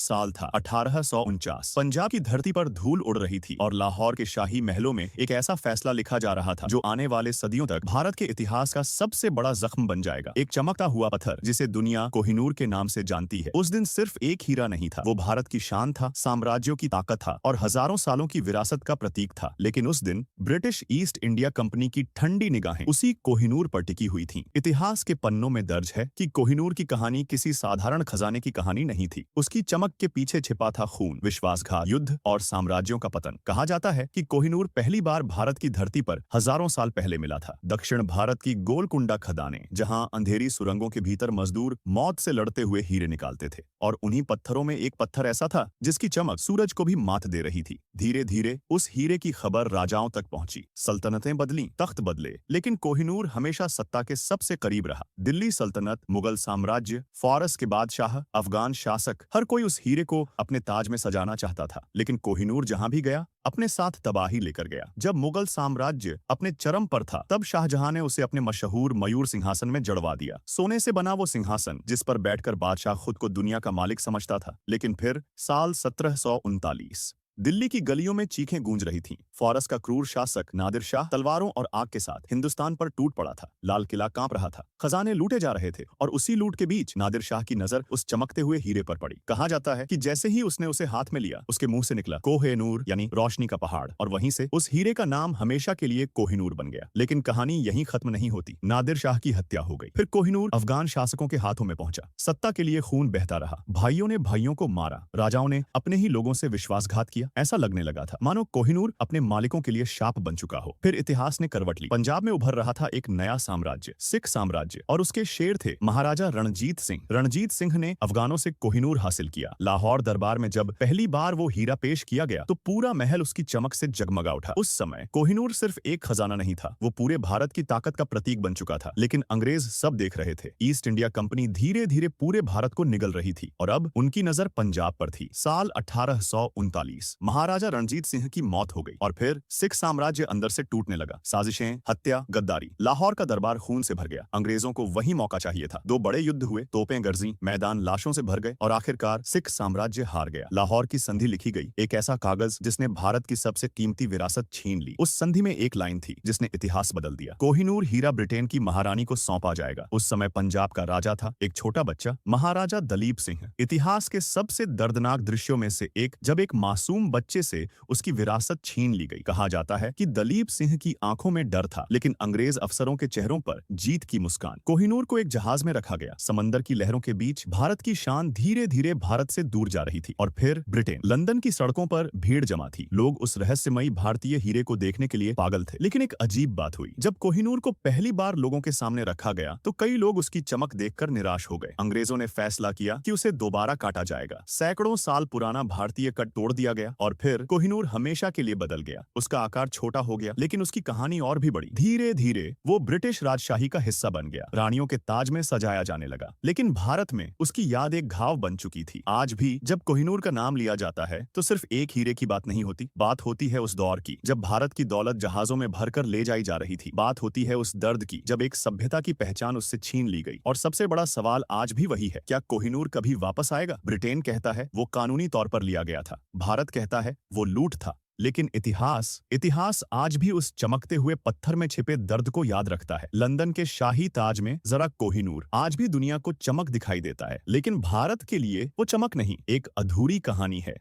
साल था 1849। पंजाब की धरती पर धूल उड़ रही थी और लाहौर के शाही महलों में एक ऐसा फैसला लिखा जा रहा था जो आने वाले सदियों तक भारत के इतिहास का सबसे बड़ा जख्म बन जाएगा। एक चमकता हुआ पत्थर जिसे दुनिया कोहिनूर के नाम से जानती है। उस दिन सिर्फ एक हीरा नहीं था, वो भारत की शान था, साम्राज्यों की ताकत था और हजारों सालों की विरासत का प्रतीक था। लेकिन उस दिन ब्रिटिश ईस्ट इंडिया कंपनी की ठंडी निगाहें उसी कोहिनूर पर टिकी हुई थीं। इतिहास के पन्नों में दर्ज है कि कोहिनूर की कहानी किसी साधारण खजाने की कहानी नहीं थी। उसकी चमक के पीछे छिपा था खून, विश्वासघात, युद्ध और साम्राज्यों का पतन। कहा जाता है कि कोहिनूर पहली बार भारत की धरती पर हजारों साल पहले मिला था। दक्षिण भारत की गोलकुंडा खदानें, जहां अंधेरी सुरंगों के भीतर मजदूर मौत से लड़ते हुए हीरे निकालते थे, और उन्हीं पत्थरों में एक पत्थर ऐसा था जिसकी चमक सूरज को भी मात दे रही थी। धीरे धीरे उस हीरे की खबर राजाओं तक पहुंची। सल्तनतें बदलीं, तख्त बदले, लेकिन कोहिनूर हमेशा सत्ता के सबसे करीब रहा। दिल्ली सल्तनत, मुगल साम्राज्य, फारस के बादशाह, अफगान शासक, हर कोई उस हीरे को अपने ताज में सजाना चाहता था। लेकिन कोहिनूर जहां भी गया अपने साथ तबाही लेकर गया। जब मुगल साम्राज्य अपने चरम पर था, तब शाहजहां ने उसे अपने मशहूर मयूर सिंहासन में जड़वा दिया। सोने से बना वो सिंहासन जिस पर बैठकर बादशाह खुद को दुनिया का मालिक समझता था। लेकिन फिर साल 1739 दिल्ली की गलियों में चीखें गूंज रही थीं। फारस का क्रूर शासक नादिर शाह तलवारों और आग के साथ हिंदुस्तान पर टूट पड़ा था। लाल किला कांप रहा था, खजाने लूटे जा रहे थे, और उसी लूट के बीच नादिर शाह की नजर उस चमकते हुए हीरे पर पड़ी। कहा जाता है कि जैसे ही उसने उसे हाथ में लिया, उसके मुंह से निकला कोह-ए-नूर यानी रोशनी का पहाड़, और वहीं से उस हीरे का नाम हमेशा के लिए कोहिनूर बन गया। लेकिन कहानी यहीं खत्म नहीं होती। नादिर शाह की हत्या हो गई। फिर कोहिनूर अफगान शासकों के हाथों में पहुंचा। सत्ता के लिए खून बहता रहा। भाइयों ने भाइयों को मारा, राजाओं ने अपने ही लोगों से विश्वासघात किया। ऐसा लगने लगा था मानो कोहिनूर अपने मालिकों के लिए शाप बन चुका हो। फिर इतिहास ने करवट ली। पंजाब में उभर रहा था एक नया साम्राज्य, सिख साम्राज्य, और उसके शेर थे महाराजा रणजीत सिंह। रणजीत सिंह ने अफगानों से कोहिनूर हासिल किया। लाहौर दरबार में जब पहली बार वो हीरा पेश किया गया तो पूरा महल उसकी चमक से जगमगा उठा। उस समय कोहिनूर सिर्फ एक खजाना नहीं था, वो पूरे भारत की ताकत का प्रतीक बन चुका था। लेकिन अंग्रेज सब देख रहे थे। ईस्ट इंडिया कंपनी धीरे धीरे पूरे भारत को निगल रही थी, और अब उनकी नजर पंजाब पर थी। साल 1839 महाराजा रणजीत सिंह की मौत हो गई, और फिर सिख साम्राज्य अंदर से टूटने लगा। साजिशें, हत्या, गद्दारी, लाहौर का दरबार खून से भर गया। अंग्रेजों को वही मौका चाहिए था। 2 बड़े युद्ध हुए, तोपें गरजी, मैदान लाशों से भर गए, और आखिरकार सिख साम्राज्य हार गया। लाहौर की संधि लिखी गई, एक ऐसा कागज जिसने भारत की सबसे कीमती विरासत छीन ली। उस संधि में एक लाइन थी जिसने इतिहास बदल दिया। कोहिनूर हीरा ब्रिटेन की महारानी को सौंपा जाएगा। उस समय पंजाब का राजा था एक छोटा बच्चा, महाराजा दलीप सिंह। इतिहास के सबसे दर्दनाक दृश्यों में से एक, जब एक मासूम बच्चे से उसकी विरासत छीन ली गई। कहा जाता है कि दलीप सिंह की आंखों में डर था, लेकिन अंग्रेज अफसरों के चेहरों पर जीत की मुस्कान। कोहिनूर को एक जहाज में रखा गया। समंदर की लहरों के बीच भारत की शान धीरे धीरे भारत से दूर जा रही थी। और फिर ब्रिटेन, लंदन की सड़कों पर भीड़ जमा थी। लोग उस रहस्यमयी भारतीय हीरे को देखने के लिए पागल थे। लेकिन एक अजीब बात हुई। जब कोहिनूर को पहली बार लोगों के सामने रखा गया तो कई लोग उसकी चमक देखकर निराश हो गए। अंग्रेजों ने फैसला किया कि उसे दोबारा काटा जाएगा। सैकड़ों साल पुराना भारतीय कट तोड़ दिया गया, और फिर कोहिनूर हमेशा के लिए बदल गया। उसका आकार छोटा हो गया, लेकिन उसकी कहानी और भी बड़ी। धीरे धीरे वो ब्रिटिश राजशाही का हिस्सा बन गया। रानियों के ताज में सजाया जाने लगा। लेकिन भारत में उसकी याद एक घाव बन चुकी थी। आज भी जब कोहिनूर का नाम लिया जाता है तो सिर्फ एक हीरे की बात नहीं होती, बात होती है उस दौर की जब भारत की दौलत जहाजों में भरकर ले जाई जा रही थी। बात होती है उस दर्द की जब एक सभ्यता की पहचान उससे छीन ली गई। और सबसे बड़ा सवाल आज भी वही है, क्या कोहिनूर कभी वापस आएगा? ब्रिटेन कहता है वो कानूनी तौर पर लिया गया था, भारत कहता है वो लूट था। लेकिन इतिहास आज भी उस चमकते हुए पत्थर में छिपे दर्द को याद रखता है। लंदन के शाही ताज में जरा कोहिनूर आज भी दुनिया को चमक दिखाई देता है, लेकिन भारत के लिए वो चमक नहीं, एक अधूरी कहानी है।